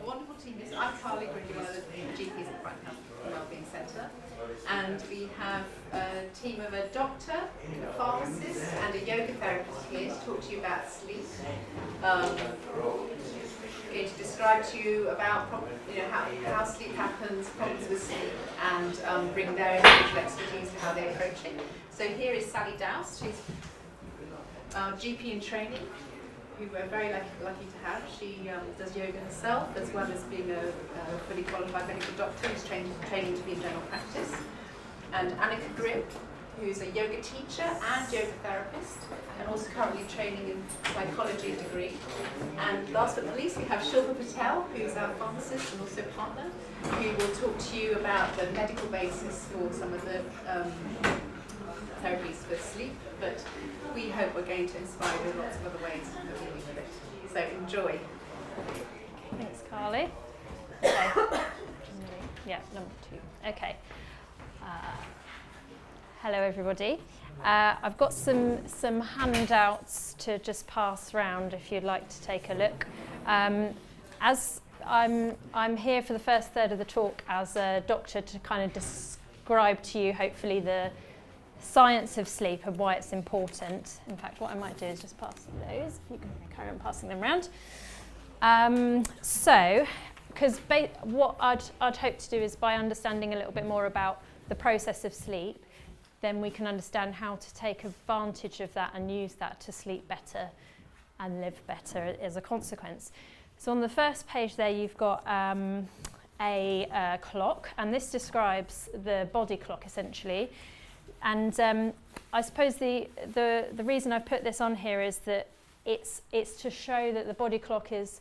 wonderful team. I'm Anika Grimm, GPs at Brighton Health Wellbeing Centre, and we have a team of a doctor, a pharmacist, and a yoga therapist here to talk to you about sleep. Going to describe to you about how sleep happens, problems with sleep, and bring their individual expertise to how they approach it. So here is Sally Doust. She's GP in training, who we're very lucky to have. She does yoga herself, as well as being a fully qualified medical doctor who's training to be in general practice. And Anika Grimm, who's a yoga teacher and yoga therapist, and also currently training in psychology degree. And last but not least, we have Shilpa Patel, who's our pharmacist and also partner, who will talk to you about the medical basis for some of the therapies for sleep, but we hope we're going to inspire you in lots of other ways that we do it. So enjoy. Thanks, Carly. Okay. Yeah, number 2. Okay. Hello, everybody. I've got some handouts to just pass around if you'd like to take a look. As I'm here for the first third of the talk as a doctor to kind of describe to you, hopefully, the science of sleep and why it's important. In fact, what I might do is just pass those. You can carry on passing them around. Because what I'd hope to do is by understanding a little bit more about the process of sleep, then we can understand how to take advantage of that and use that to sleep better and live better as a consequence. So on the first page there, you've got a clock, and this describes the body clock essentially. And I suppose the reason I've put this on here is that it's to show that the body clock is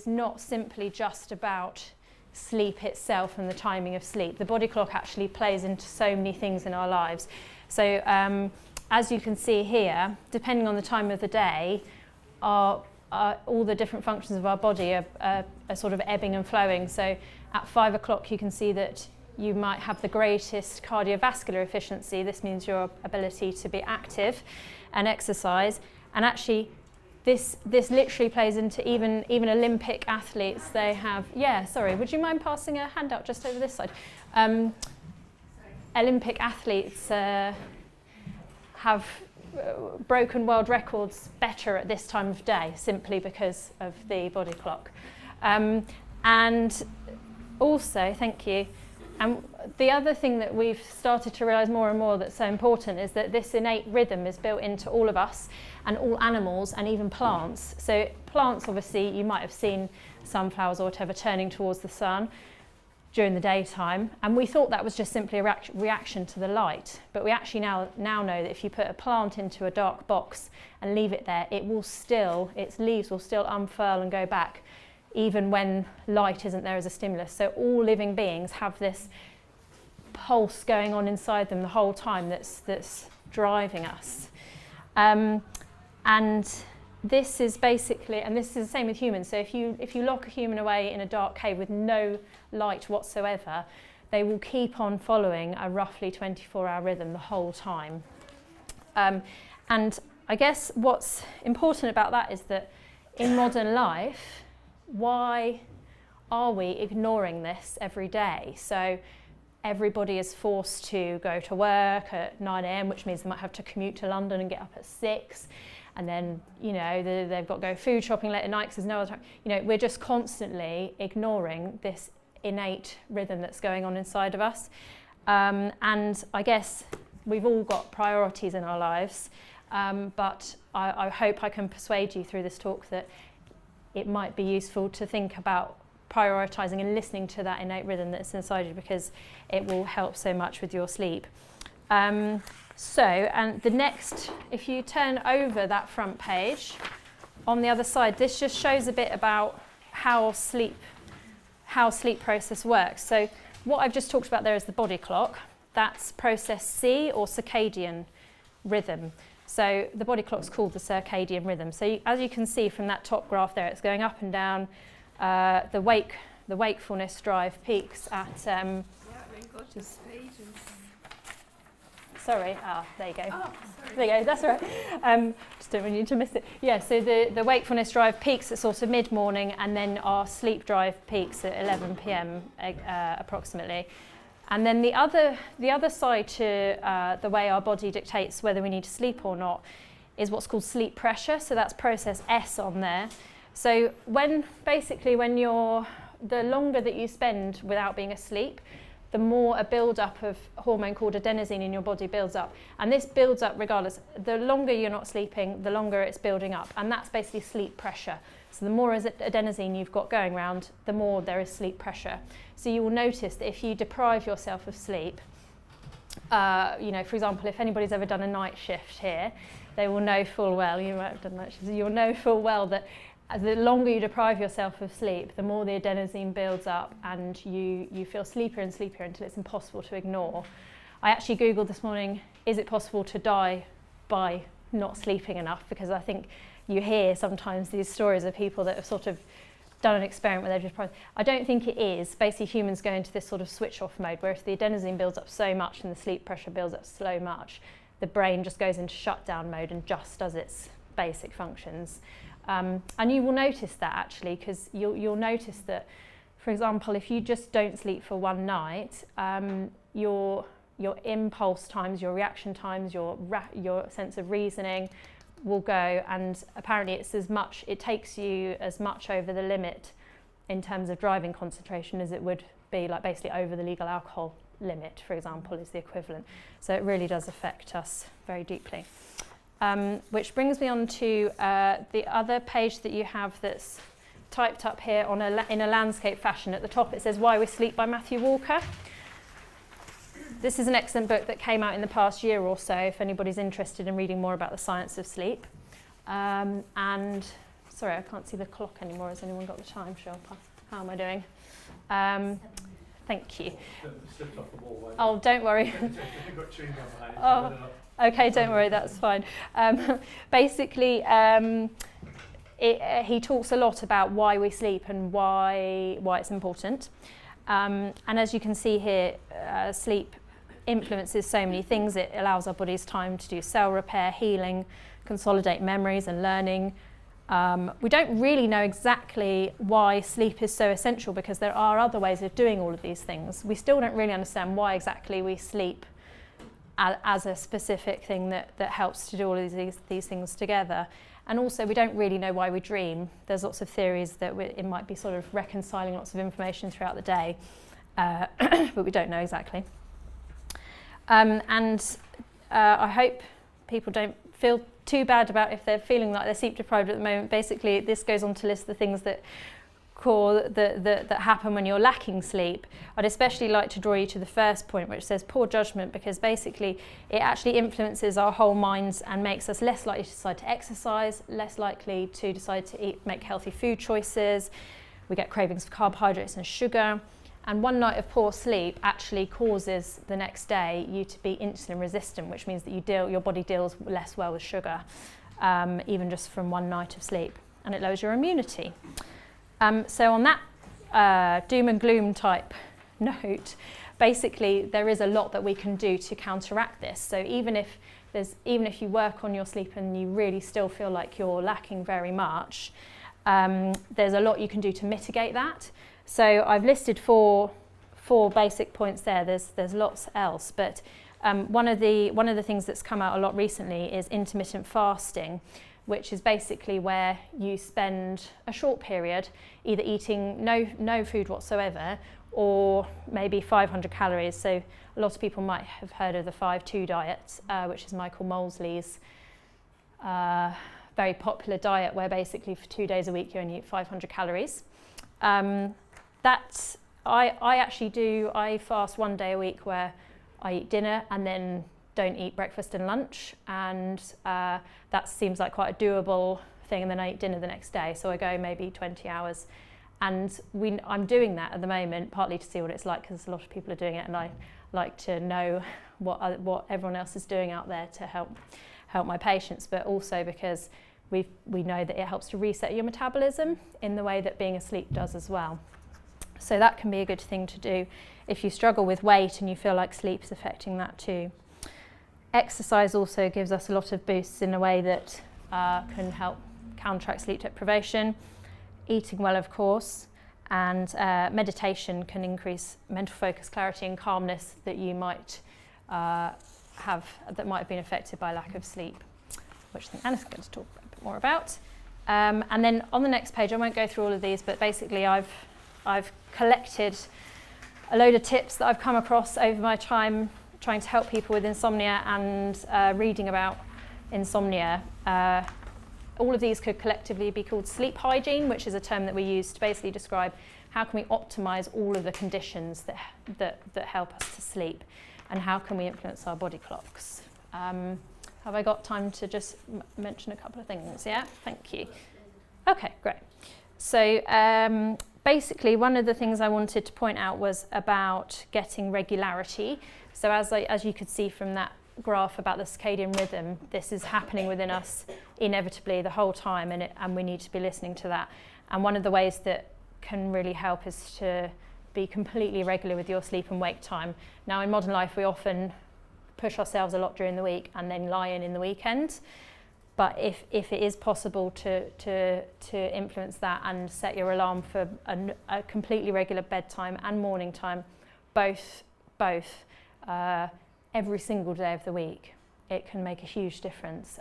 not simply just about sleep itself and the timing of sleep. The body clock actually plays into so many things in our lives. So as you can see here, depending on the time of the day, all the different functions of our body are sort of ebbing and flowing. So at 5 o'clock you can see that you might have the greatest cardiovascular efficiency. This means your ability to be active and exercise. And actually, this literally plays into even Olympic athletes. They have, would you mind passing a handout just over this side? Olympic athletes have broken world records better at this time of day, simply because of the body clock. And also, thank you. And the other thing that we've started to realise more and more that's so important is that this innate rhythm is built into all of us and all animals and even plants. So plants, obviously, you might have seen sunflowers or whatever turning towards the sun during the daytime. And we thought that was just simply a reaction to the light. But we actually now know that if you put a plant into a dark box and leave it there, its leaves will still unfurl and go back, even when light isn't there as a stimulus. So all living beings have this pulse going on inside them the whole time that's driving us. And this is basically, and this is the same with humans, so if you lock a human away in a dark cave with no light whatsoever, they will keep on following a roughly 24-hour rhythm the whole time. And I guess what's important about that is that in modern life, why are we ignoring this every day? So everybody is forced to go to work at 9 a.m, which means they might have to commute to London and get up at 6. And then, they've got to go food shopping late at night because there's no other time. We're just constantly ignoring this innate rhythm that's going on inside of us. And I guess we've all got priorities in our lives, but I hope I can persuade you through this talk that it might be useful to think about prioritising and listening to that innate rhythm that's inside you, because it will help so much with your sleep. And the next, if you turn over that front page, on the other side, this just shows a bit about how sleep process works. So what I've just talked about there is the body clock. That's process C, or circadian rhythm. So the body clock's called the circadian rhythm. So as you can see from that top graph there, it's going up and down. The wakefulness drive peaks at Sorry. There you go. Oh, sorry. There you go, that's all right. Just don't want you to miss it. Yeah, so the wakefulness drive peaks at sort of mid-morning, and then our sleep drive peaks at 11 p.m. Approximately. And then the other side to the way our body dictates whether we need to sleep or not is what's called sleep pressure. So that's process S on there. So when the longer that you spend without being asleep, the more a build-up of hormone called adenosine in your body builds up. And this builds up regardless. The longer you're not sleeping, the longer it's building up. And that's basically sleep pressure. So the more adenosine you've got going around, the more there is sleep pressure. So you will notice that if you deprive yourself of sleep, for example, if anybody's ever done a night shift here, they will know full well, you might have done night shifts, you'll know full well that the longer you deprive yourself of sleep, the more the adenosine builds up, and you feel sleepier and sleepier until it's impossible to ignore. I actually Googled this morning, is it possible to die by not sleeping enough? Because I think you hear sometimes these stories of people that have sort of done an experiment where they've deprived. I don't think it is. Basically, humans go into this sort of switch off mode, where if the adenosine builds up so much and the sleep pressure builds up so much, the brain just goes into shutdown mode and just does its basic functions. And you will notice that actually, because you'll notice that, for example, if you just don't sleep for one night, your impulse times, your reaction times, your sense of reasoning will go, and apparently it takes you as much over the limit in terms of driving concentration as it would be like basically over the legal alcohol limit, for example, is the equivalent. So it really does affect us very deeply. Which brings me on to the other page that you have that's typed up here in a landscape fashion. At the top it says Why We Sleep by Matthew Walker. This is an excellent book that came out in the past year or so, if anybody's interested in reading more about the science of sleep. And sorry, I can't see the clock anymore. Has anyone got the time, Shilpa? How am I doing? Thank you. Slipped off the wall. Oh, don't worry. You've got chewing gum behind you. Okay, don't worry, that's fine. Basically, he talks a lot about why we sleep and why it's important. And as you can see here, sleep influences so many things. It allows our bodies time to do cell repair, healing, consolidate memories and learning. We don't really know exactly why sleep is so essential, because there are other ways of doing all of these things. We still don't really understand why exactly we sleep as a specific thing that helps to do all of these things together. And also we don't really know why we dream. There's lots of theories that it might be sort of reconciling lots of information throughout the day, but we don't know exactly. I hope people don't feel too bad about if they're feeling like they're sleep deprived at the moment. Basically, this goes on to list the things that happen when you're lacking sleep. I'd especially like to draw you to the first point, which says poor judgment, because basically it actually influences our whole minds and makes us less likely to decide to exercise, less likely to decide to make healthy food choices. We get cravings for carbohydrates and sugar. And one night of poor sleep actually causes the next day you to be insulin resistant, which means that your body deals less well with sugar, even just from one night of sleep, and it lowers your immunity. So on that doom and gloom type note, basically there is a lot that we can do to counteract this. So even if you work on your sleep and you really still feel like you're lacking very much, there's a lot you can do to mitigate that. So I've listed four basic points there. There's lots else, but one of the things that's come out a lot recently is intermittent fasting, which is basically where you spend a short period either eating no food whatsoever, or maybe 500 calories. So a lot of people might have heard of the 5-2 diet, which is Michael Mosley's very popular diet, where basically for 2 days a week you only eat 500 calories. That I actually do. I fast 1 day a week where I eat dinner and then don't eat breakfast and lunch, and that seems like quite a doable thing, and then I eat dinner the next day, so I go maybe 20 hours. And I'm doing that at the moment, partly to see what it's like, because a lot of people are doing it, and I like to know what everyone else is doing out there to help my patients, but also because we know that it helps to reset your metabolism in the way that being asleep does as well. So that can be a good thing to do if you struggle with weight and you feel like sleep is affecting that too. Exercise also gives us a lot of boosts in a way that can help counteract sleep deprivation. Eating well, of course, and meditation can increase mental focus, clarity and calmness that you might have that might have been affected by lack of sleep, which I think Anika's going to talk a bit more about. And then on the next page, I won't go through all of these, but basically I've collected a load of tips that I've come across over my time trying to help people with insomnia and reading about insomnia. All of these could collectively be called sleep hygiene, which is a term that we use to basically describe how can we optimize all of the conditions that help us to sleep, and how can we influence our body clocks. Have I got time to just mention a couple of things? Yeah, thank you. Okay, great. So basically one of the things I wanted to point out was about getting regularity. So as you could see from that graph about the circadian rhythm, this is happening within us inevitably the whole time, and we need to be listening to that. And one of the ways that can really help is to be completely regular with your sleep and wake time. Now in modern life we often push ourselves a lot during the week and then lie in the weekend. But if it is possible to influence that and set your alarm for a completely regular bedtime and morning time, both every single day of the week, it can make a huge difference.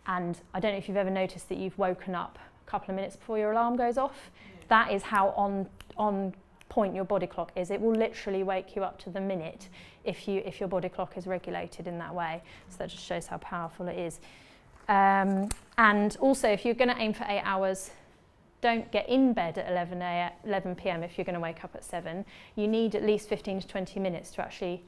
And I don't know if you've ever noticed that you've woken up a couple of minutes before your alarm goes off. That is how on point your body clock is. It will literally wake you up to the minute if your body clock is regulated in that way. So that just shows how powerful it is. And also, if you're going to aim for 8 hours, don't get in bed at 11 p.m. if you're going to wake up at 7. You need at least 15 to 20 minutes to actually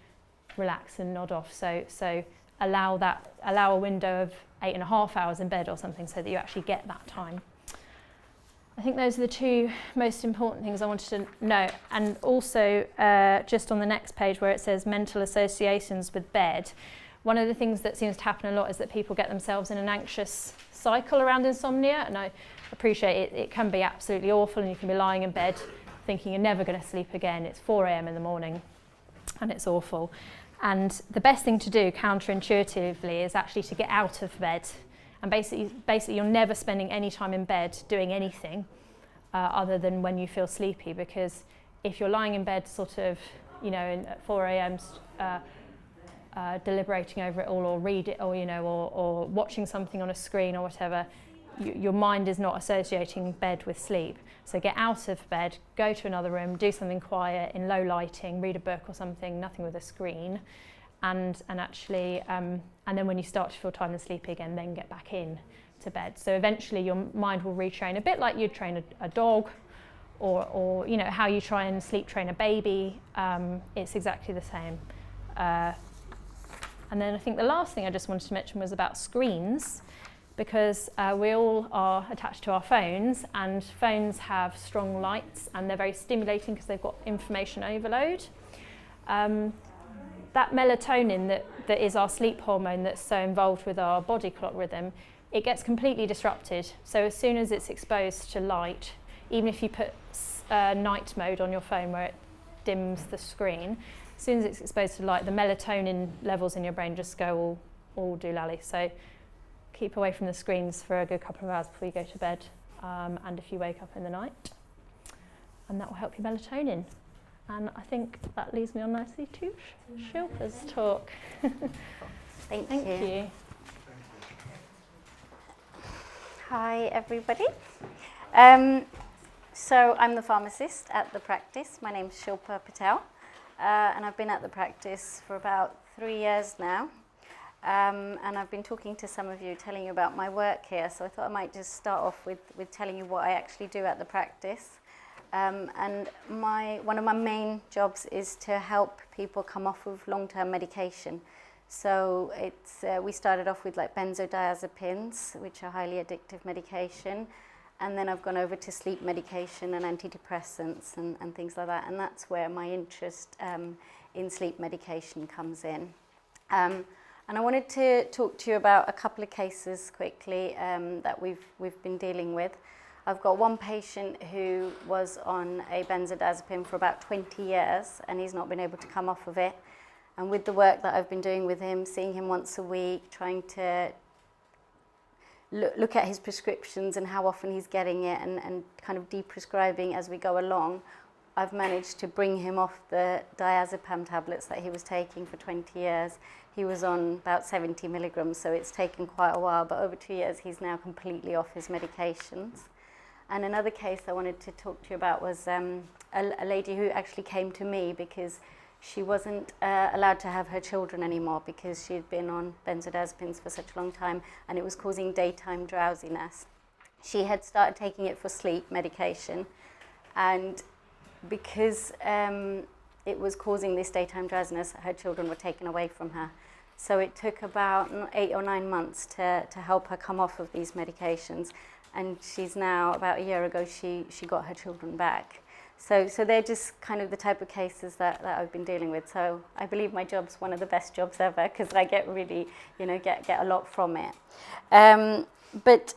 relax and nod off. So allow a window of 8.5 hours in bed or something, so that you actually get that time. I think those are the two most important things I wanted to know. And also, just on the next page where it says mental associations with bed, one of the things that seems to happen a lot is that people get themselves in an anxious cycle around insomnia, and I appreciate it can be absolutely awful, and you can be lying in bed thinking you're never going to sleep again. It's 4 a.m. in the morning and it's awful. And the best thing to do counterintuitively is actually to get out of bed, and basically you're never spending any time in bed doing anything other than when you feel sleepy, because if you're lying in bed sort of, at 4 a.m. Deliberating over it all, or read it, or watching something on a screen or whatever, your mind is not associating bed with sleep. So get out of bed, go to another room, do something quiet in low lighting, read a book or something, nothing with a screen, and then when you start to feel tired and sleepy again, then get back in to bed. So eventually your mind will retrain, a bit like you'd train a dog, or how you try and sleep train a baby. It's exactly the same. And then I think the last thing I just wanted to mention was about screens, because we all are attached to our phones, and phones have strong lights and they're very stimulating because they've got information overload. That melatonin that is our sleep hormone that's so involved with our body clock rhythm, it gets completely disrupted. So as soon as it's exposed to light, even if you put night mode on your phone where it dims the screen, as soon as it's exposed to light, the melatonin levels in your brain just go all doolally. So keep away from the screens for a good couple of hours before you go to bed, and if you wake up in the night. And that will help your melatonin. And I think that leads me on nicely to Shilpa's talk. Thank you. you. Hi, everybody. So I'm the pharmacist at the practice. My name's Shilpa Patel. And I've been at the practice for about 3 years now. And I've been talking to some of you, telling you about my work here. So I thought I might just start off with telling you what I actually do at the practice. And one of my main jobs is to help people come off of long-term medication. So we started off with like Benzodiazepines, which are highly addictive medication. And then I've gone over to sleep medication and antidepressants and things like that. And that's where my interest in sleep medication comes in. And I wanted to talk to you about a couple of cases quickly that we've been dealing with. I've got one patient who was on a benzodiazepine for about 20 years, and he's not been able to come off of it. And with the work that I've been doing with him, seeing him once a week, trying to look at his prescriptions and how often he's getting it, and kind of de-prescribing as we go along, I've managed to bring him off the diazepam tablets that he was taking for 20 years. He was on about 70 milligrams, so it's taken quite a while, but over 2 years he's now completely off his medications. And another case I wanted to talk to you about was a lady who actually came to me because she wasn't allowed to have her children anymore because she had been on benzodiazepines for such a long time, and it was causing daytime drowsiness. She had started taking it for sleep medication, and because it was causing this daytime drowsiness, her children were taken away from her. So it took about 8 or 9 months to help her come off of these medications. And she's now, about a year ago, she got her children back. So they're just kind of the type of cases that I've been dealing with. So I believe my job's one of the best jobs ever because I get really, get a lot from it. But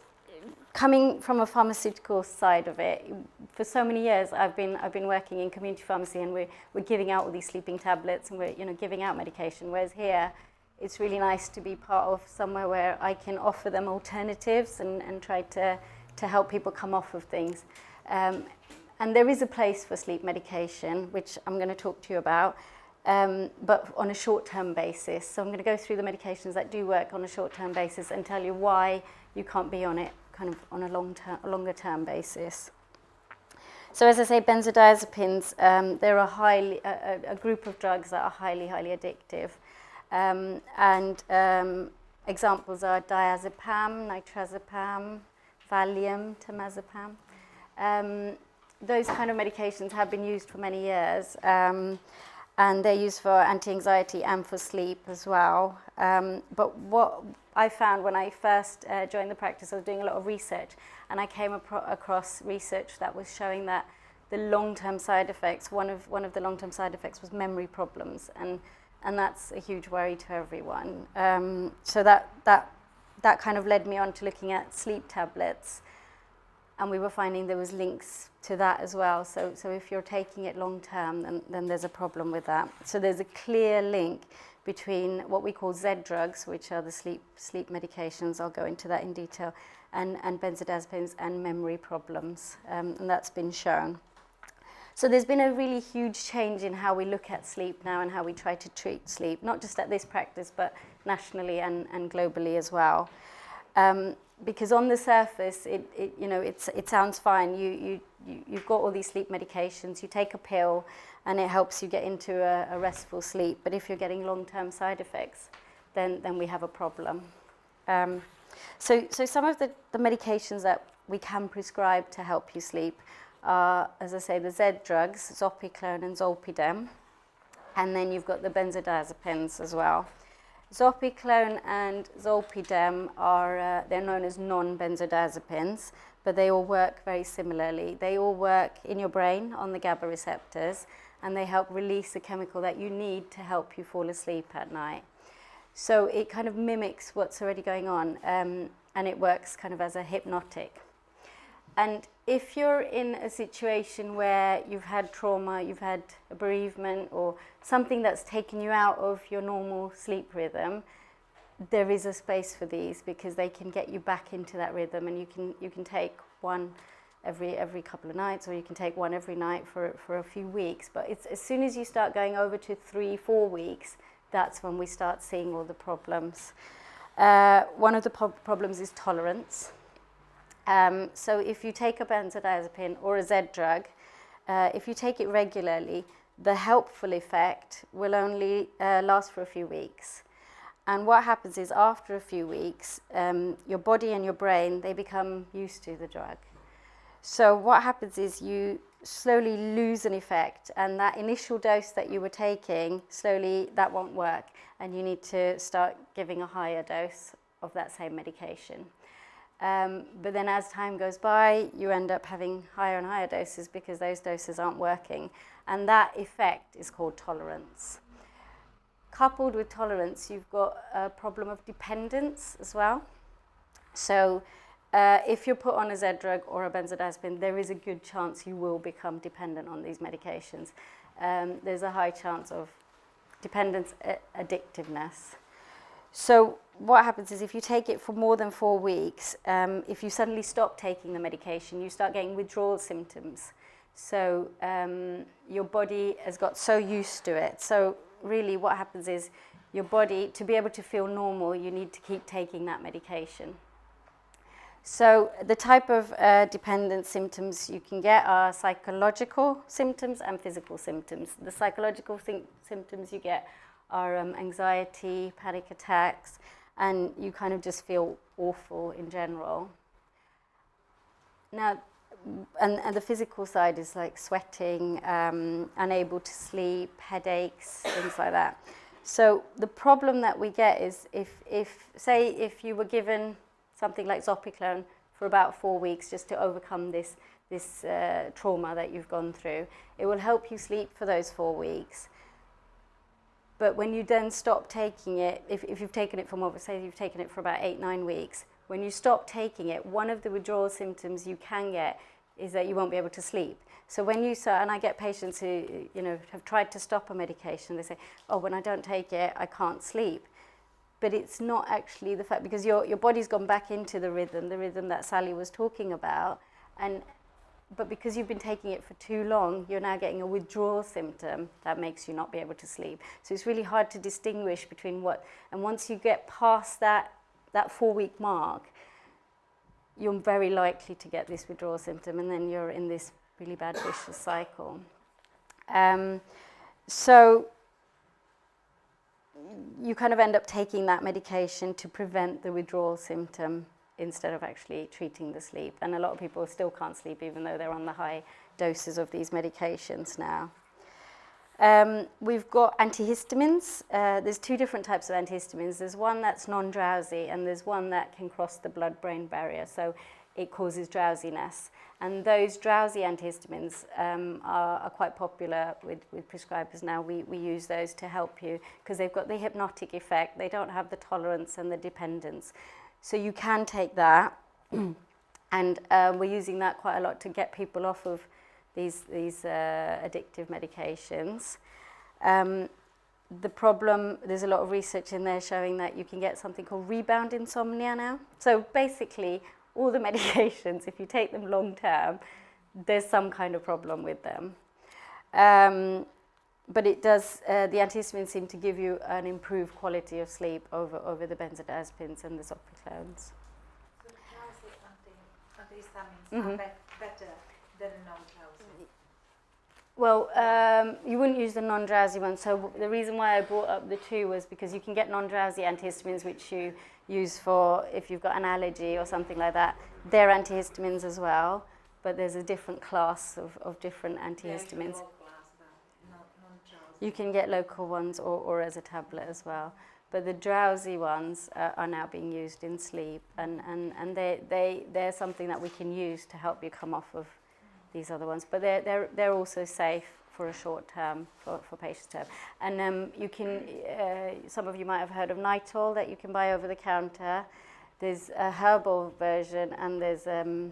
coming from a pharmaceutical side of it, for so many years I've been working in community pharmacy, and we're giving out all these sleeping tablets, and we're giving out medication. Whereas here, it's really nice to be part of somewhere where I can offer them alternatives and try to help people come off of things. And there is a place for sleep medication, which I'm going to talk to you about, but on a short-term basis. So I'm going to go through the medications that do work on a short-term basis and tell you why you can't be on it kind of on a longer-term basis. So as I say, benzodiazepines, they're a group of drugs that are highly, highly addictive. Examples are diazepam, nitrazepam, Valium, temazepam. Those kind of medications have been used for many years, and they're used for anti-anxiety and for sleep as well. But what I found when I first joined the practice, I was doing a lot of research, and I came across research that was showing that the long-term side effects, one of the long-term side effects was memory problems, and that's a huge worry to everyone. So that kind of led me on to looking at sleep tablets, and we were finding there was links to that as well. So if you're taking it long term, then there's a problem with that. So there's a clear link between what we call Z drugs, which are the sleep medications, I'll go into that in detail, and benzodiazepines and memory problems, and that's been shown. So there's been a really huge change in how we look at sleep now and how we try to treat sleep, not just at this practice, but nationally and globally as well. Because on the surface, it sounds fine. You've got all these sleep medications, you take a pill, and it helps you get into a restful sleep. But if you're getting long-term side effects, then we have a problem. So some of the medications that we can prescribe to help you sleep are, as I say, the Z drugs, zopiclone and zolpidem, and then you've got the benzodiazepines as well. Zopiclone and zolpidem are, they're known as non-benzodiazepines, but they all work very similarly. They all work in your brain on the GABA receptors, and they help release a chemical that you need to help you fall asleep at night. So it kind of mimics what's already going on, and it works kind of as a hypnotic. And if you're in a situation where you've had trauma, you've had a bereavement, or something that's taken you out of your normal sleep rhythm, there is a space for these because they can get you back into that rhythm, and you can take one every couple of nights, or you can take one every night for a few weeks. But it's as soon as you start going over to 3-4 weeks, that's when we start seeing all the problems. One of the problems is tolerance. So if you take a benzodiazepine or a Z drug, if you take it regularly, the helpful effect will only last for a few weeks. And what happens is after a few weeks, your body and your brain, they become used to the drug. So what happens is you slowly lose an effect, and that initial dose that you were taking, slowly that won't work, and you need to start giving a higher dose of that same medication. But then as time goes by, you end up having higher and higher doses because those doses aren't working. And that effect is called tolerance. Coupled with tolerance, you've got a problem of dependence as well. So if you're put on a Z drug or a benzodiazepine, there is a good chance you will become dependent on these medications. There's a high chance of dependence addictiveness. So what happens is if you take it for more than 4 weeks, if you suddenly stop taking the medication, you start getting withdrawal symptoms. So your body has got so used to it. So really what happens is your body, to be able to feel normal, you need to keep taking that medication. So the type of dependent symptoms you can get are psychological symptoms and physical symptoms. The psychological symptoms you get are anxiety, panic attacks, and you kind of just feel awful in general. Now, and the physical side is like sweating, unable to sleep, headaches, things like that. So the problem that we get is if you were given something like Zopiclone for about 4 weeks just to overcome this trauma that you've gone through, it will help you sleep for those 4 weeks. But when you then stop taking it, if you've taken it for more, say you've taken it for about 8-9 weeks, when you stop taking it, one of the withdrawal symptoms you can get is that you won't be able to sleep. So when you start, and I get patients who have tried to stop a medication, they say, oh, when I don't take it, I can't sleep. But it's not actually the fact, because your body's gone back into the rhythm that Sally was talking about, but because you've been taking it for too long, you're now getting a withdrawal symptom that makes you not be able to sleep. So it's really hard to distinguish between and once you get past that 4-week mark, you're very likely to get this withdrawal symptom, and then you're in this really bad vicious cycle. So you kind of end up taking that medication to prevent the withdrawal symptom instead of actually treating the sleep. And a lot of people still can't sleep even though they're on the high doses of these medications now. We've got antihistamines. There's 2 different types of antihistamines. There's one that's non-drowsy, and there's one that can cross the blood-brain barrier, so it causes drowsiness. And those drowsy antihistamines are quite popular with prescribers now. We use those to help you because they've got the hypnotic effect. They don't have the tolerance and the dependence. So you can take that, and we're using that quite a lot to get people off of these addictive medications. The problem, there's a lot of research in there showing that you can get something called rebound insomnia now. So basically, all the medications, if you take them long term, there's some kind of problem with them. But it does, the antihistamines seem to give you an improved quality of sleep over the benzodiazepines and the Zopiclones. So drowsy antihistamines are better than a non-drowsy? Well, you wouldn't use the non-drowsy one. So the reason why I brought up the 2 was because you can get non-drowsy antihistamines, which you use for if you've got an allergy or something like that. They're antihistamines as well, but there's a different class of different antihistamines. You can get local ones or as a tablet as well. But the drowsy ones are now being used in sleep, and they're something that we can use to help you come off of these other ones. But they're also safe for a short term for patients to have. And you can, some of you might have heard of Nytol that you can buy over the counter. There's a herbal version and there's a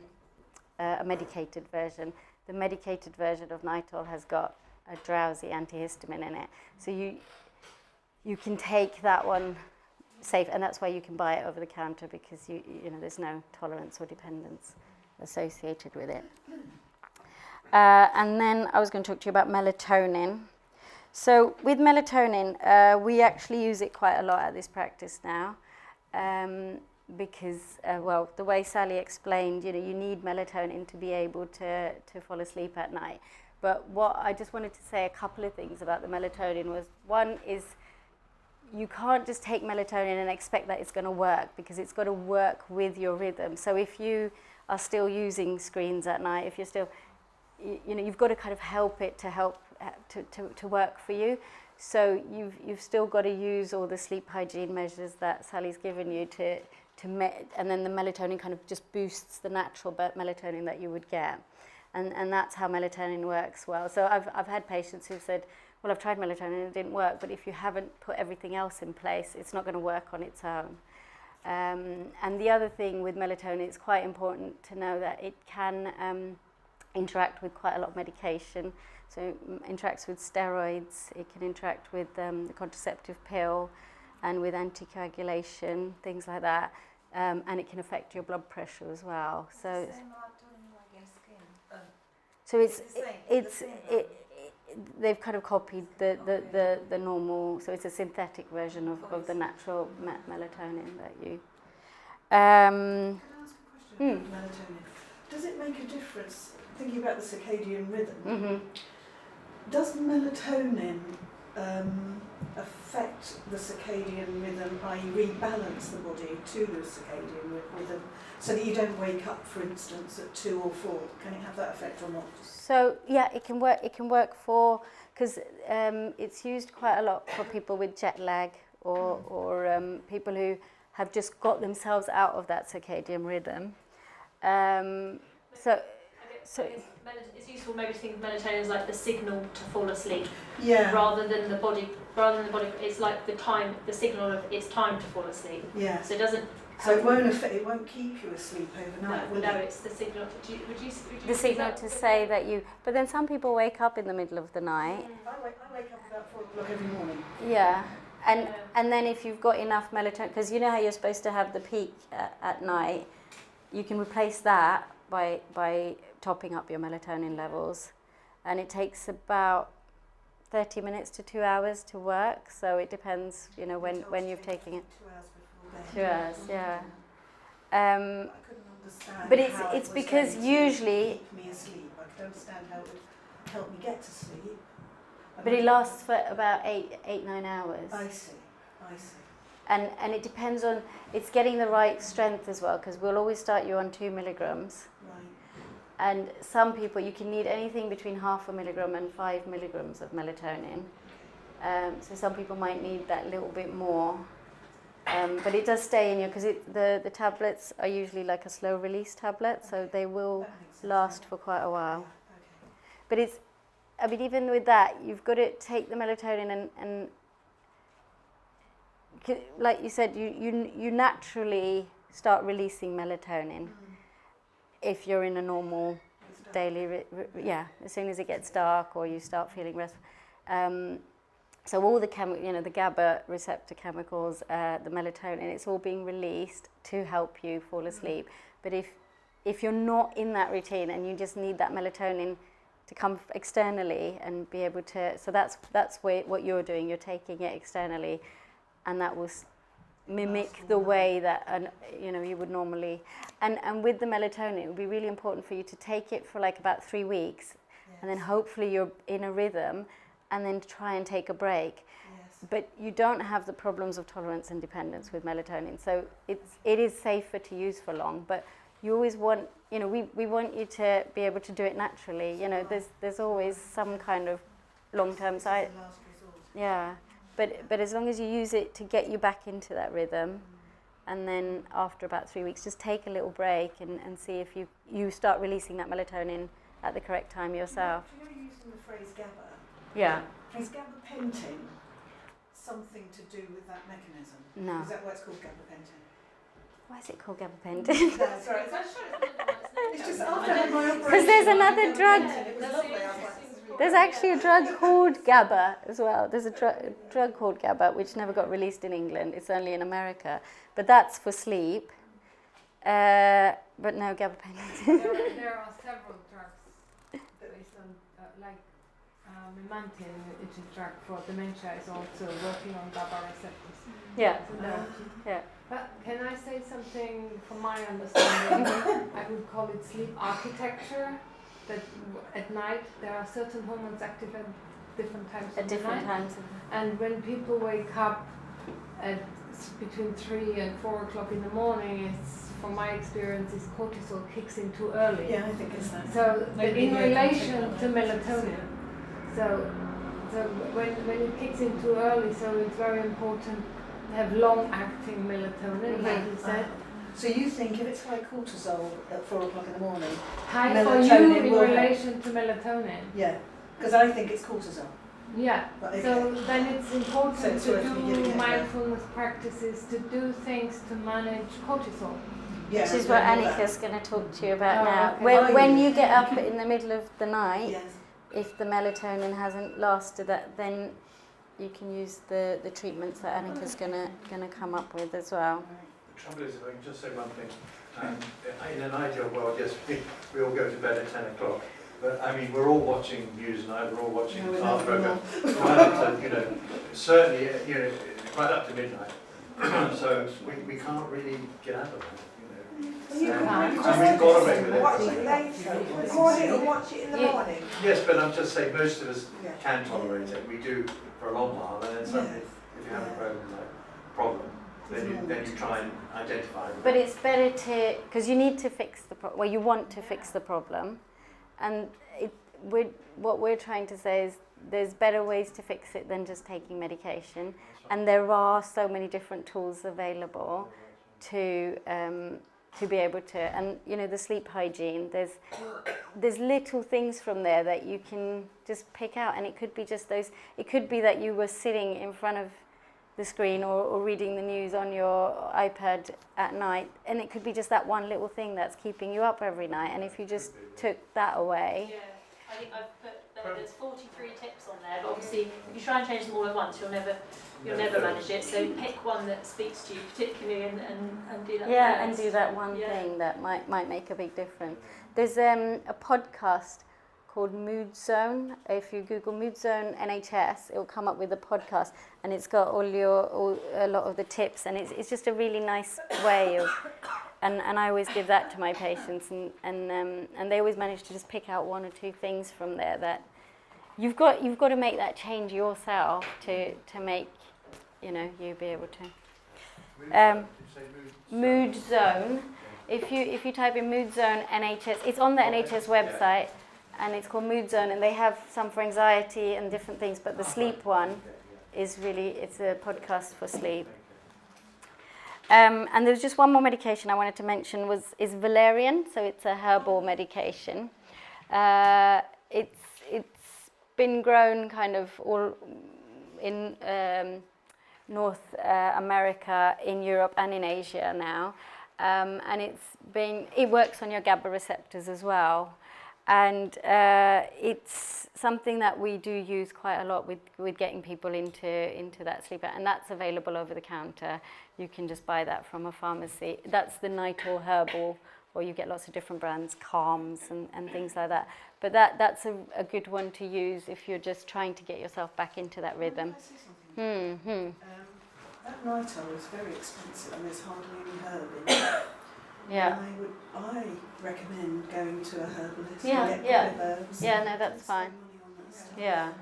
medicated version. The medicated version of Nytol has got a drowsy antihistamine in it. So you can take that one safe, and that's why you can buy it over the counter, because you know there's no tolerance or dependence associated with it. And then I was going to talk to you about melatonin. So with melatonin, we actually use it quite a lot at this practice now, because, well, the way Sally explained, you know, you need melatonin to be able to fall asleep at night. But what I just wanted to say a couple of things about the melatonin was, one is you can't just take melatonin and expect that it's going to work, because it's got to work with your rhythm. So if you are still using screens at night, if you're still, you know, you've got to kind of help it to work for you. So you've still got to use all the sleep hygiene measures that Sally's given you and then the melatonin kind of just boosts the natural melatonin that you would get. And that's how melatonin works well. So I've had patients who've said, well, I've tried melatonin and it didn't work, but if you haven't put everything else in place, it's not going to work on its own. And the other thing with melatonin, it's quite important to know that it can interact with quite a lot of medication. So it interacts with steroids, it can interact with the contraceptive pill and with anticoagulation, things like that. And it can affect your blood pressure as well. So It's the same melatonin like in skin. so It's the same. they've kind of copied the normal, so it's a synthetic version of the natural melatonin that you. Can I ask a question about melatonin? Does it make a difference, thinking about the circadian rhythm, Mm-hmm. does melatonin affect the circadian rhythm, i.e. rebalance the body to the circadian rhythm, so that you don't wake up, for instance, at 2 or 4? Can it have that effect or not? So yeah, it can work. It can work for, because it's used quite a lot for people with jet lag or people who have just got themselves out of that circadian rhythm. It's useful maybe to think of melatonin as like the signal to fall asleep, Yeah. rather than the body. It's like the signal of it's time to fall asleep. Yeah. So it doesn't. So it won't keep you asleep overnight, will No, it? it's the signal. Would you The signal to say that you. But then some people wake up in the middle of the night. I wake up about 4 o'clock every morning. Yeah. And then if you've got enough melatonin, because you know how you're supposed to have the peak at night, you can replace that by topping up your melatonin levels, and it takes about 30 minutes to 2 hours to work. So it depends, you know, when you've taken it. 2 hours before bed. 2 hours, yeah. I couldn't understand. But how it's it was because going to usually. keep me asleep. I could understand how it would help me get to sleep. But it lasts for about 9 hours. I see. And it depends on, it's getting the right strength as well, because we'll always start you on 2 milligrams. Right. And some people, you can need anything between 0.5 milligram and 5 milligrams of melatonin. So some people might need that little bit more. But it does stay in you, because the tablets are usually like a slow release tablet, so they will That makes sense. last for quite a while. Okay. But it's, I mean, even with that, you've got to take the melatonin and like you said, you naturally start releasing melatonin if you're in a normal daily, as soon as it gets dark or you start feeling restful. So all the the GABA receptor chemicals, the melatonin, it's all being released to help you fall asleep. But if you're not in that routine and you just need that melatonin to come externally and be able to, so that's what you're doing. You're taking it externally, and that will mimic the way that you would normally. And with the melatonin, it would be really important for you to take it for like about 3 weeks, and then hopefully you're in a rhythm, and then try and take a break. Yes. But you don't have the problems of tolerance and dependence with melatonin, so it is safer to use for long. But you always want, we want you to be able to do it naturally. There's always some kind of long-term side. It's the last resort. Yeah, but as long as you use it to get you back into that rhythm, and then after about 3 weeks, just take a little break and see if you start releasing that melatonin at the correct time yourself. Do you know you're using the phrase GABA? Yeah. Is gabapentin something to do with that mechanism? No. Is that why it's called gabapentin? Why is it called gabapentin? No, sorry. It's just after I had my operation. Because there's another drug. It was lovely. I was like, There's actually a drug called GABA as well. There's a drug called GABA which never got released in England. It's only in America. But that's for sleep. But no, gabapentin. There are several drugs based on, Memantine, which is a drug for dementia, is also working on GABA receptors. Yeah. So there are- Yeah. But can I say something from my understanding? I would call it sleep architecture. That at night there are certain hormones active at different times At of the different night. times. And when people wake up at between 3 and 4 o'clock in the morning, it's, from my experience, is cortisol kicks in too early. yeah, I think it's that. So Maybe in the relation content to of it. melatonin, so when it kicks in too early, so it's very important to have long-acting melatonin, like you said. So you think if it's high cortisol at 4 o'clock in the morning, High for melatonin you in will help. relation to melatonin. yeah, because I think it's cortisol. Yeah. But okay. So then it's important So it's to worth me giving do it a go. mindfulness practices, to do things to manage cortisol. Yeah, which is what I know Anika's going to talk to you about Oh, now. okay. When you get up in the middle of the night, Yes. if the melatonin hasn't lasted that, then you can use the treatments that Anika's gonna come up with as well. The trouble is, if I can just say one thing, in an ideal world, yes, we all go to bed at 10 o'clock, but I mean, we're all watching Newsnight, we're all watching No, the we're car not, program, right up to, you know, certainly, you know, right up to midnight. So we can't really get out of that, you know. Well, you Yeah. can And we've got away with it. Watch it later. Record it and watch it in the You- morning. Yes, but I'm just saying, most of us Yeah. can tolerate it. We do for a long while, and then suddenly, if you have a problem, then you try and identify it. But it's better to, because you need to fix the problem. Well, you want to fix the problem, and what we're trying to say is there's better ways to fix it than just taking medication, and there are so many different tools available to be able to, and you know, the sleep hygiene, there's little things from there that you can just pick out, and it could be just those, it could be that you were sitting in front of the screen or reading the news on your iPad at night, and it could be just that one little thing that's keeping you up every night, and if you just took that away. Yeah, I think I've put there's 43 tips on there, but obviously if you try and change them all at once, you'll never manage it. So pick one that speaks to you particularly and do that. Yeah, and first. do that one Yeah. thing that might make a big difference. There's a podcast called Mood Zone. If you Google Mood Zone NHS, it will come up with a podcast, and it's got a lot of the tips, and it's just a really nice way of. And I always give that to my patients, and they always manage to just pick out one or two things from there that you've got to make that change yourself to make, you know, you be able to. Mood Zone. If you type in Mood Zone NHS, it's on the NHS website, and it's called Mood Zone, and they have some for anxiety and different things, but the sleep one is really, it's a podcast for sleep. And there was just one more medication I wanted to mention is valerian, so it's a herbal medication. It's been grown kind of all in North America, in Europe, and in Asia now, and it works on your GABA receptors as well. And it's something that we do use quite a lot with getting people into that sleep, and that's available over the counter. You can just buy that from a pharmacy. That's the Nighthawk Herbal, or you get lots of different brands, Calms and things like that. But that's a good one to use if you're just trying to get yourself back into that rhythm. That Nighthawk is very expensive, and there's hardly any herb in it. Yeah. I recommend going to a herbalist Yeah, and get yeah. rid of herbs. Yeah, no, that's Spend fine. money on that stuff. Yeah.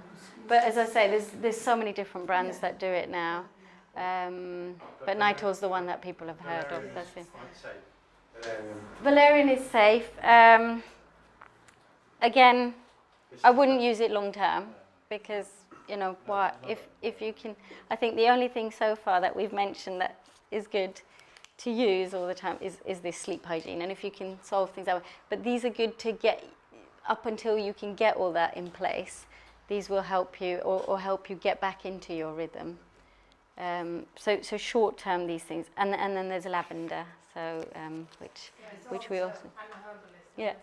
But as I say, there's so many different brands that do it now. But Nighthawk's the one that people have heard of. That's it. Valerian is safe. Again, I wouldn't use it long term because, you know, what if you can. I think the only thing so far that we've mentioned that is good to use all the time is this sleep hygiene, and if you can solve things that way. But these are good to get up until you can get all that in place. These will help you or help you get back into your rhythm. So short term, these things, and then there's lavender, so which we also. I'm a herbalist. Yeah.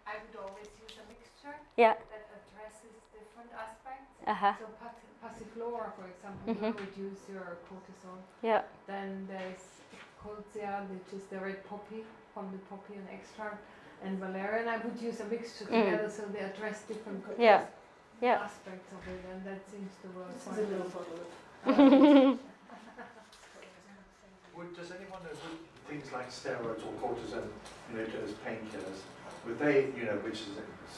I would always use a mixture Yeah. that addresses different aspects. Uh-huh. So passiflora, for example, will reduce your cortisol. Yeah. Then there's colza, which is the red poppy, from the poppy and extract, and valerian. I would use a mixture together so they address different Yeah. Yeah. aspects of it, and that seems to work This is quite a little well. bottle of Does anyone know would things like steroids or cortisone, you know, as painkillers, would they, you know, which is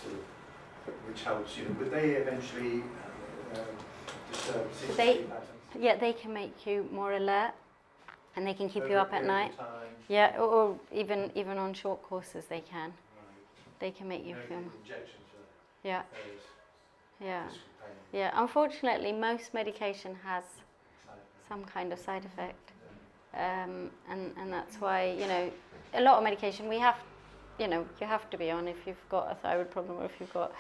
sort of, which helps, you know, would they eventually disturb sleep patterns? Yeah, they can make you more alert, and they can keep you Over a up at period night. of time? Yeah, or even on short courses they can. Right. They can make you No feel. injections for Yeah, those yeah, physical pain. yeah. Unfortunately, most medication has Side effects. some kind of side effect, and that's why, you know, a lot of medication you have to be on if you've got a thyroid problem or if you've got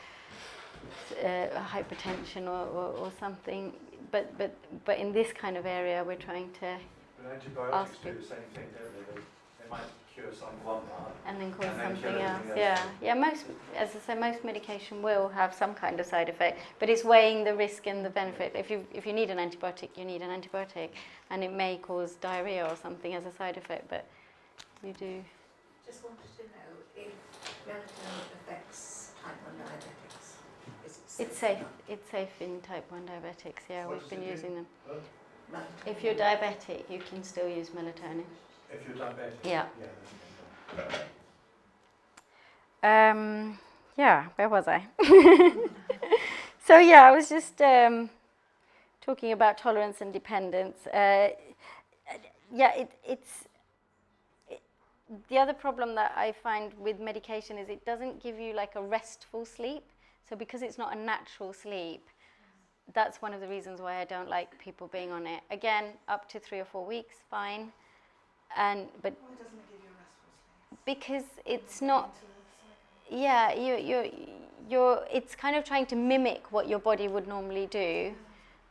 hypertension or something. But in this kind of area, we're trying to. But antibiotics Ask do you. the same thing, don't they? it might cure one part. And then cause And then something kill else. everything Yeah, else. yeah. Most, as I say, most medication will have some kind of side effect, but it's weighing the risk and the benefit. If you need an antibiotic, you need an antibiotic, and it may cause diarrhea or something as a side effect, but you do. Just wanted to know if melatonin affects type 1 diabetics. Is it It's safe. It's safe in type 1 diabetics. Yeah, What we've does been it do? using them. Melatonin. If you're diabetic, you can still use melatonin. If you're diabetic. Yeah. Yeah, that's Yeah, where was I? So yeah, I was just talking about tolerance and dependence. The other problem that I find with medication is it doesn't give you like a restful sleep. So because it's not a natural sleep, that's one of the reasons why I don't like people being on it. Again, up to 3 or 4 weeks, fine. But Why doesn't it give you a restful sleep? because it's not. Yeah, you're. It's kind of trying to mimic what your body would normally do,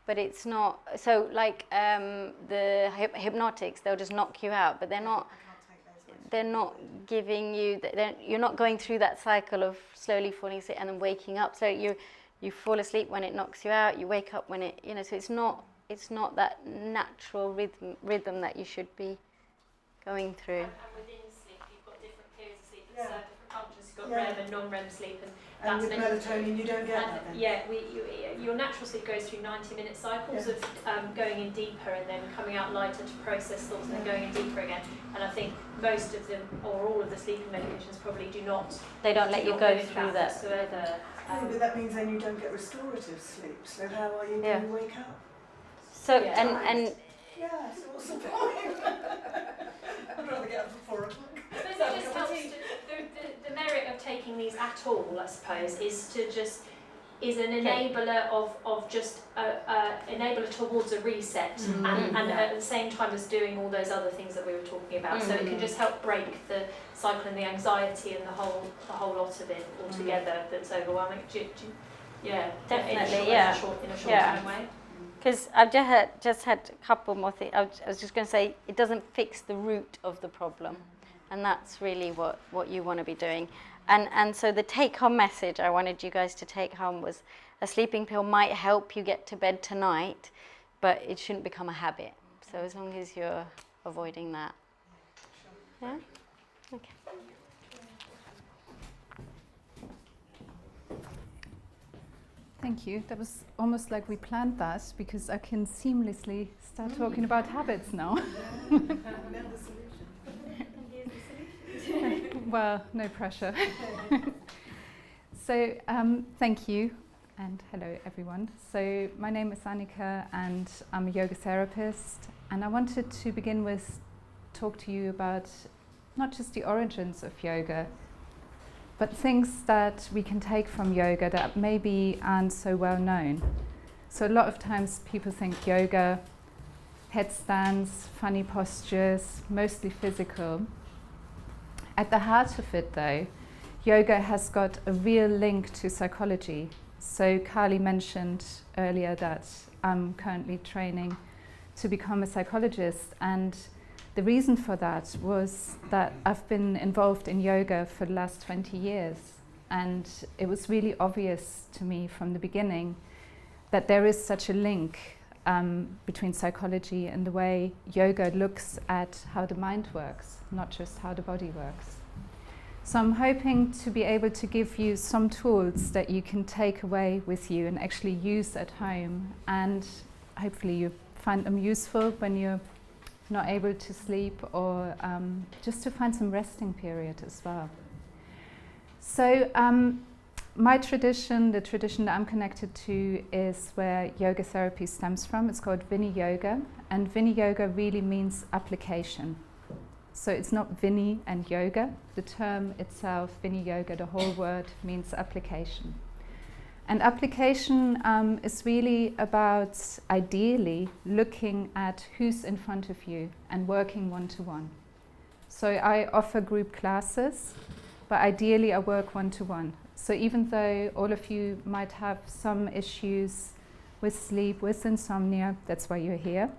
but it's not. So like the hypnotics, they'll just knock you out, but they're not. I can't take those. They're not giving you. You're not going through that cycle of slowly falling asleep and then waking up. So you fall asleep when it knocks you out. You wake up when it. So it's not. It's not that natural rhythm that you should be going through. And within sleep, you've got different periods of sleep. Yeah. Different functions. You've got Yeah. REM and non-REM sleep, and And that's with meant melatonin, you don't get that then? yeah, your natural sleep goes through 90-minute cycles of going in deeper and then coming out lighter to process thoughts and then going in deeper again. And I think most of them, or all of the sleeping medications, probably do not. They don't let you go into through that. whatsoever. But that means then you don't get restorative sleep. So how are you Yeah. going to wake up? So Yeah. and Yeah, so what's the point? I'd rather get up at 4 o'clock. I suppose it just helps to, the merit of taking these at all, I suppose, is an enabler of just enabler towards a reset, and at the same time as doing all those other things that we were talking about. So it can just help break the cycle and the anxiety and the whole lot of it altogether. That's overwhelming. Yeah, Definitely, in a short yeah. term way. because I've just had a couple more things. I was just going to say it doesn't fix the root of the problem, and that's really what you want to be doing. And so the take-home message I wanted you guys to take home was a sleeping pill might help you get to bed tonight, but it shouldn't become a habit. So as long as you're avoiding that. Yeah? Okay. Thank you. That was almost like we planned that, because I can seamlessly start talking about habits now. Well, no pressure. So, thank you, and hello everyone. So, my name is Anika, and I'm a yoga therapist, and I wanted to begin with talk to you about not just the origins of yoga, but things that we can take from yoga that maybe aren't so well known. So a lot of times people think yoga, headstands, funny postures, mostly physical. At the heart of it though, yoga has got a real link to psychology. So Carly mentioned earlier that I'm currently training to become a psychologist, and the reason for that was that I've been involved in yoga for the last 20 years, and it was really obvious to me from the beginning that there is such a link between psychology and the way yoga looks at how the mind works, not just how the body works. So I'm hoping to be able to give you some tools that you can take away with you and actually use at home, and hopefully you find them useful when you're not able to sleep, or just to find some resting period as well. So my tradition, the tradition that I'm connected to, is where yoga therapy stems from. It's called Vinny Yoga, and Vinny Yoga really means application. So it's not Vinny and yoga. The term itself, Vinny Yoga, the whole word means application. And application is really about, ideally, looking at who's in front of you and working one-to-one. So I offer group classes, but ideally I work one-to-one. So even though all of you might have some issues with sleep, with insomnia, that's why you're here,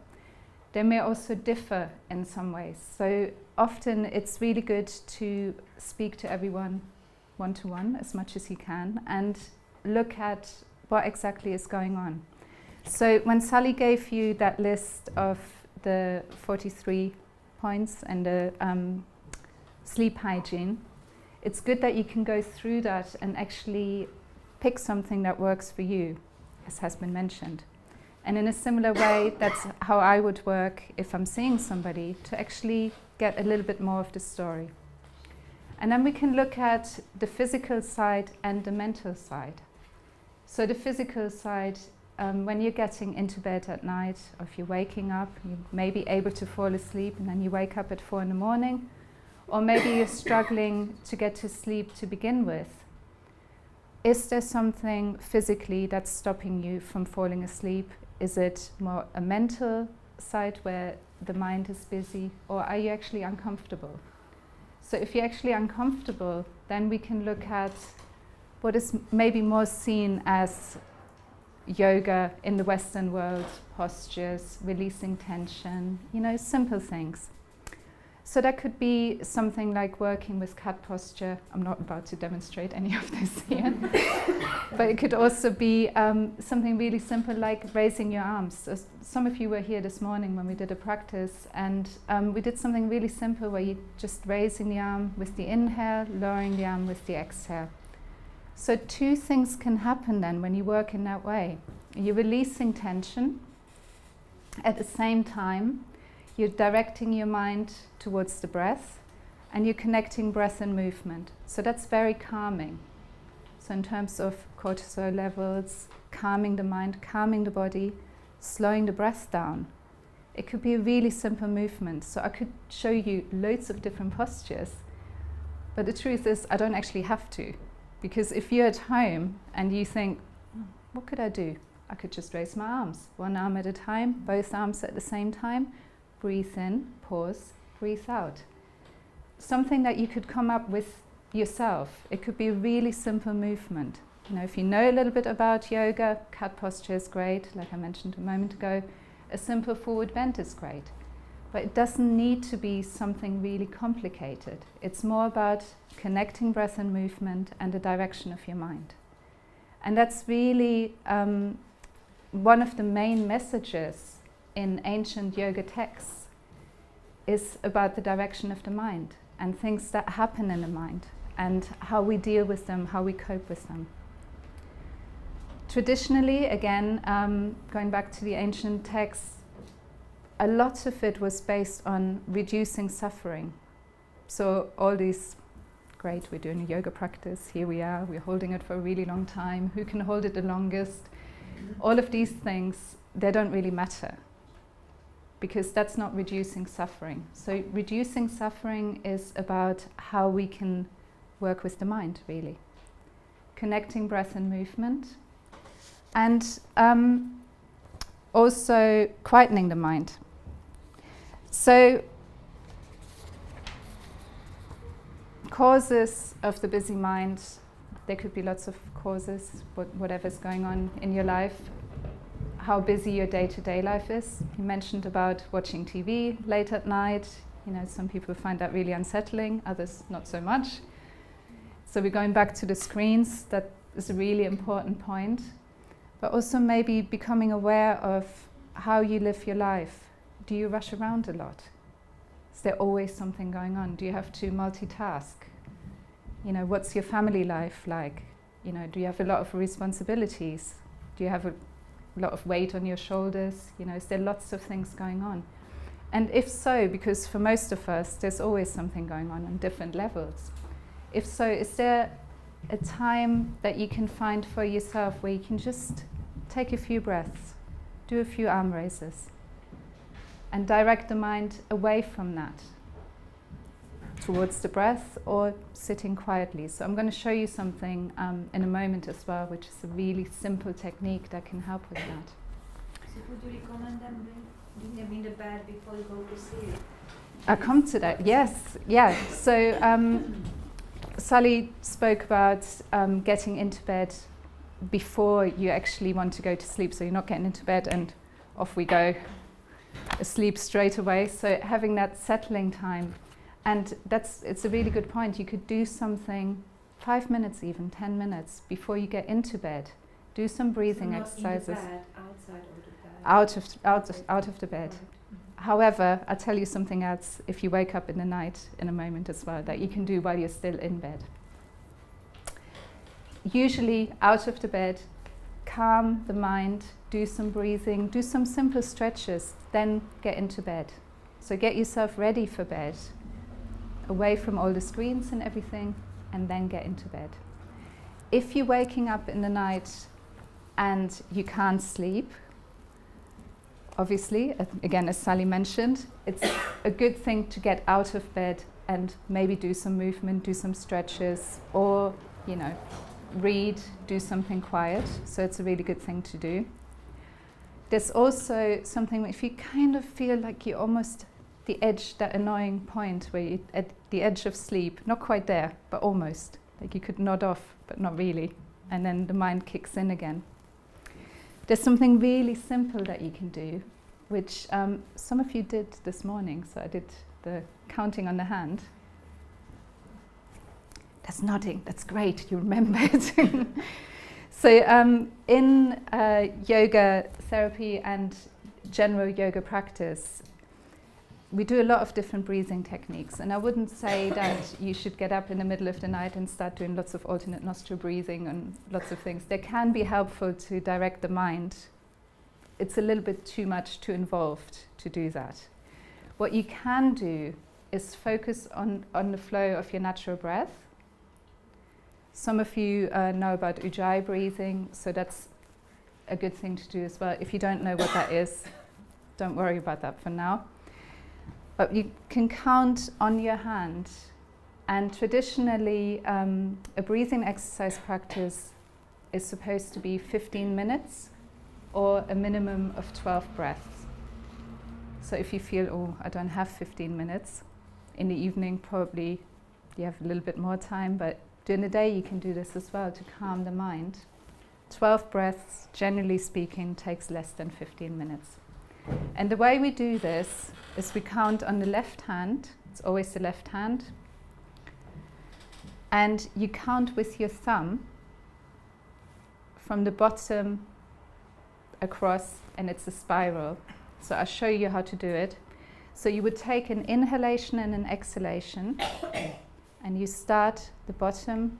they may also differ in some ways. So often it's really good to speak to everyone one-to-one as much as you can and look at what exactly is going on. So when Sally gave you that list of the 43 points and the sleep hygiene, it's good that you can go through that and actually pick something that works for you, as has been mentioned. And in a similar way, that's how I would work if I'm seeing somebody, to actually get a little bit more of the story. And then we can look at the physical side and the mental side. So the physical side, when you're getting into bed at night, or if you're waking up, you may be able to fall asleep and then you wake up at 4 in the morning, or maybe you're struggling to get to sleep to begin with. Is there something physically that's stopping you from falling asleep? Is it more a mental side where the mind is busy, or are you actually uncomfortable? So if you're actually uncomfortable, then we can look at what is maybe more seen as yoga in the Western world, postures, releasing tension, simple things. So that could be something like working with cat posture. I'm not about to demonstrate any of this here. But it could also be something really simple like raising your arms. So some of you were here this morning when we did a practice, and we did something really simple where you're just raising the arm with the inhale, lowering the arm with the exhale. So 2 things can happen then when you work in that way. You're releasing tension. At the same time, you're directing your mind towards the breath, and you're connecting breath and movement. So that's very calming. So in terms of cortisol levels, calming the mind, calming the body, slowing the breath down. It could be a really simple movement. So I could show you loads of different postures, but the truth is I don't actually have to. Because if you're at home and you think, what could I do? I could just raise my arms, 1 arm at a time, both arms at the same time. Breathe in, pause, breathe out. Something that you could come up with yourself. It could be a really simple movement. If you know a little bit about yoga, cat posture is great, like I mentioned a moment ago. A simple forward bend is great. But it doesn't need to be something really complicated. It's more about connecting breath and movement and the direction of your mind. And that's really one of the main messages in ancient yoga texts, is about the direction of the mind and things that happen in the mind and how we deal with them, how we cope with them. Traditionally, again, going back to the ancient texts, a lot of it was based on reducing suffering. So all these, great, we're doing a yoga practice, here we are, we're holding it for a really long time, who can hold it the longest? All of these things, they don't really matter, because that's not reducing suffering. So reducing suffering is about how we can work with the mind, really. Connecting breath and movement, and also quietening the mind. So causes of the busy mind, there could be lots of causes, whatever's going on in your life. How busy your day-to-day life is. You mentioned about watching TV late at night. Some people find that really unsettling, others not so much. So we're going back to the screens. That is a really important point. But also maybe becoming aware of how you live your life. Do you rush around a lot? Is there always something going on? Do you have to multitask? What's your family life like? Do you have a lot of responsibilities? Do you have a lot of weight on your shoulders? Is there lots of things going on? And if so, because for most of us, there's always something going on different levels. If so, is there a time that you can find for yourself where you can just take a few breaths, do a few arm raises, and direct the mind away from that towards the breath or sitting quietly. So I'm going to show you something in a moment as well, which is a really simple technique that can help with that. So would you recommend them doing them in the bed before you go to sleep? I'll come to that, yes, yeah. So Sally spoke about getting into bed before you actually want to go to sleep, so you're not getting into bed and off we go asleep straight away. So having that settling time, and it's a really good point. You could do something 5 minutes, even 10 minutes before you get into bed. Do some breathing exercises. In the bed, outside of the bed. Out of the bed. However, I'll tell you something else if you wake up in the night in a moment as well that you can do while you're still in bed. Usually out of the bed, calm the mind, do some breathing, do some simple stretches, then get into bed. So get yourself ready for bed, away from all the screens and everything, and then get into bed. If you're waking up in the night and you can't sleep, obviously, again, as Sally mentioned, it's a good thing to get out of bed and maybe do some movement, do some stretches, or, you know, read, do something quiet. So it's a really good thing to do. There's also something, if you kind of feel like you're almost the edge, that annoying point where you're at the edge of sleep, not quite there, but almost. Like you could nod off, but not really. And then the mind kicks in again. There's something really simple that you can do, which some of you did this morning. So I did the counting on the hand. That's nodding, that's great, you remember it. So in yoga therapy and general yoga practice, we do a lot of different breathing techniques, and I wouldn't say that you should get up in the middle of the night and start doing lots of alternate nostril breathing and lots of things. They can be helpful to direct the mind. It's a little bit too much, too involved to do that. What you can do is focus on the flow of your natural breath. Some of you know about Ajay breathing, so that's a good thing to do as well. If you don't know what that is, don't worry about that for now. But you can count on your hand, and traditionally a breathing exercise practice is supposed to be 15 minutes or a minimum of 12 breaths. So if you feel, oh, I don't have 15 minutes, in the evening probably you have a little bit more time, but during the day you can do this as well to calm the mind. 12 breaths, generally speaking, takes less than 15 minutes. And the way we do this is we count on the left hand, it's always the left hand, and you count with your thumb from the bottom across, and it's a spiral. So I'll show you how to do it. So you would take an inhalation and an exhalation, and you start the bottom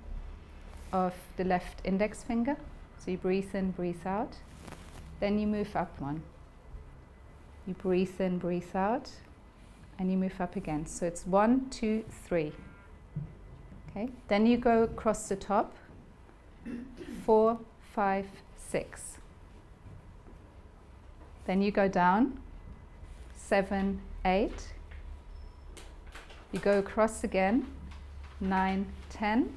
of the left index finger. So you breathe in, breathe out. Then you move up one. You breathe in, breathe out, and you move up again. So it's 1, 2, 3. Okay. Then you go across the top. 4, 5, 6. Then you go down. 7, 8. You go across again. 9, 10.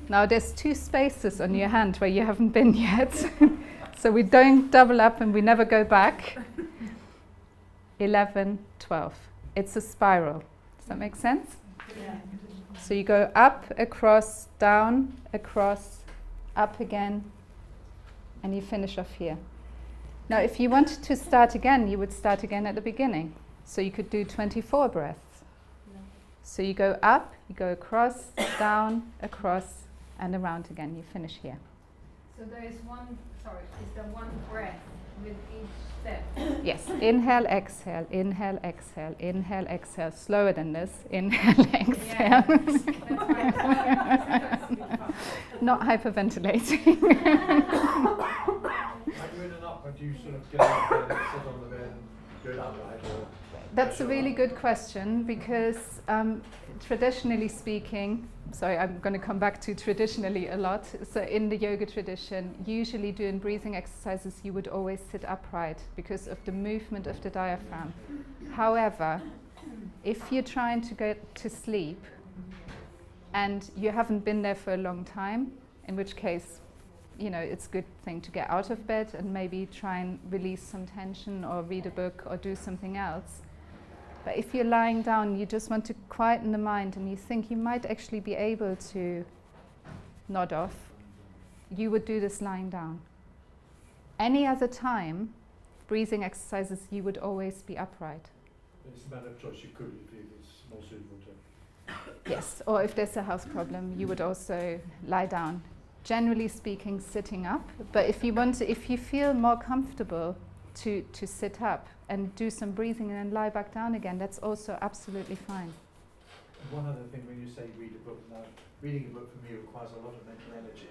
Now there's 2 spaces on your hand where you haven't been yet. So we don't double up and we never go back. 11, 12. It's a spiral. Does that make sense? Yeah. So you go up, across, down, across, up again, and you finish off here. Now if you wanted to start again, you would start again at the beginning. So you could do 24 breaths. So you go up, you go across, down, across, and around again. You finish here. So there is there one breath with each step? Yes. Inhale, exhale, inhale, exhale, inhale, exhale. Slower than this. Inhale, exhale. Not hyperventilating. Are you in and up, or do you sort of get up and sit on the bed and do it upright? Or That's a really good question, because traditionally speaking, sorry, I'm going to come back to traditionally a lot. So in the yoga tradition, usually doing breathing exercises, you would always sit upright because of the movement of the diaphragm. However, if you're trying to get to sleep and you haven't been there for a long time, in which case, you know, it's a good thing to get out of bed and maybe try and release some tension or read a book or do something else. But if you're lying down, you just want to quieten the mind and you think you might actually be able to nod off, you would do this lying down. Any other time, breathing exercises, you would always be upright. It's a matter of choice. You could if it's more suitable to. Yes, or if there's a health problem, you would also lie down. Generally speaking, sitting up. But if you feel more comfortable to sit up and do some breathing and then lie back down again, that's also absolutely fine. One other thing, when you say read a book, now reading a book for me requires a lot of mental energy,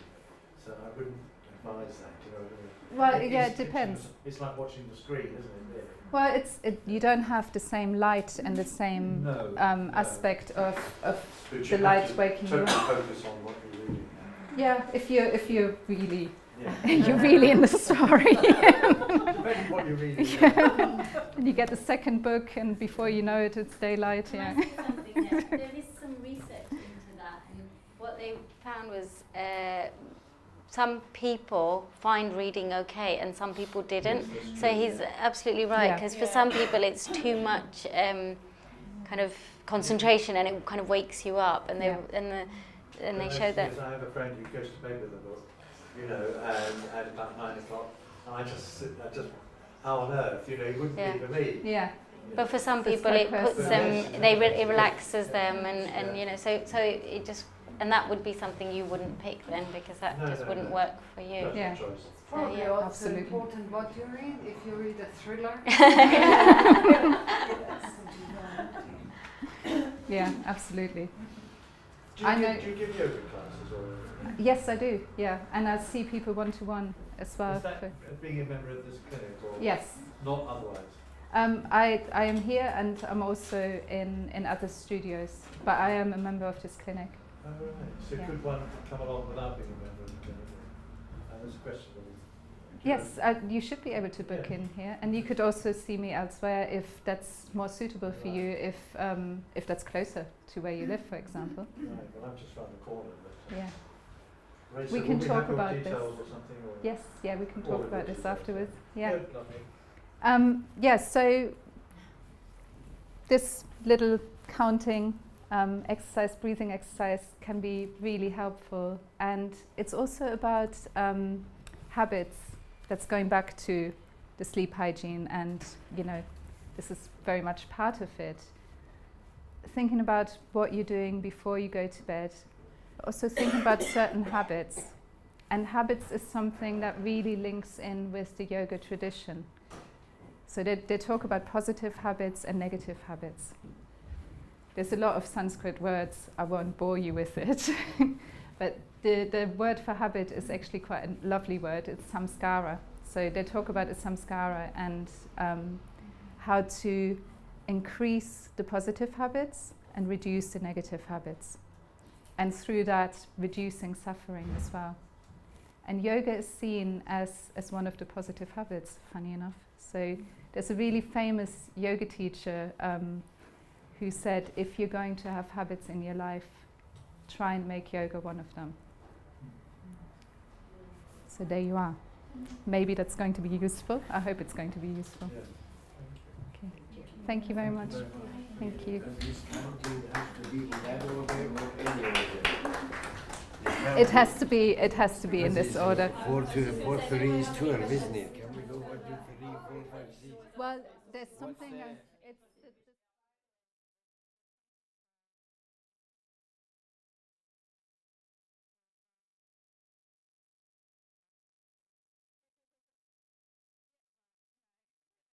so I wouldn't advise that. You know what I mean? Well, yeah, it depends. It's like watching the screen, isn't it? Really? Well, you don't have the same light and the same No, aspect of But the you light have to waking you totally up. focus on what you're reading. Yeah, if you're really Yeah. you're really in the story. Depending on what you're reading. Yeah. And you get the second book, and before you know it, it's daylight. Yeah. Can I say something there? There is some research into that, and what they found was some people find reading okay and some people didn't. So he's absolutely right, because for some people it's too much kind of concentration and it kind of wakes you up, and they show that. I have a friend who goes to bed with a book, you know, at about 9 o'clock, and I just how on earth, you know, it wouldn't be for me. Yeah. But for some So it's people, quite it puts personal. them, it relaxes them, and you know, so it just, and that would be something you wouldn't pick then, because that just wouldn't work for you. That's Yeah. your choice. Probably yeah, also absolutely. important what you read. If you read a thriller, Yeah, absolutely. Do I you, know- do you give yoga classes or? Yes, I do. Yeah, and I see people one-to-one as well. Is that being a member of this clinic or Yes. not otherwise? I am here, and I'm also in other studios, but I am a member of this clinic. Oh, right. So Yeah. could one come along without being a member of the clinic? That's a question. Yes, you should be able to book Yeah. in here, and you could also see me elsewhere if that's more suitable for you, if that's closer to where you live, for example. Right, well, I'm just round the corner. But, Yeah. right, We so can will talk have your about this. details or something, or? Yes, yeah, we can All talk of about it, this okay. afterwards. Yeah. Good, lovely. Yeah, so this little counting exercise, breathing exercise, can be really helpful, and it's also about habits. That's going back to the sleep hygiene, and you know, this is very much part of it. Thinking about what you're doing before you go to bed, also thinking about certain habits, and habits is something that really links in with the yoga tradition. So they talk about positive habits and negative habits. There's a lot of Sanskrit words, I won't bore you with it, but the word for habit is actually quite a lovely word, it's samskara. So they talk about a samskara and how to increase the positive habits and reduce the negative habits. And through that, reducing suffering as well. And yoga is seen as one of the positive habits, funny enough. So there's a really famous yoga teacher who said, if you're going to have habits in your life, try and make yoga one of them. So there you are. Maybe that's going to be useful. I hope it's going to be useful. Yes. Okay. Thank you very much. Thank you. And this counting has to be in that order or any order? It has to be in this order. 4 to 3 is 12, isn't it? Can we go 1, 2, 3, 4, 5, 6? Well, there's something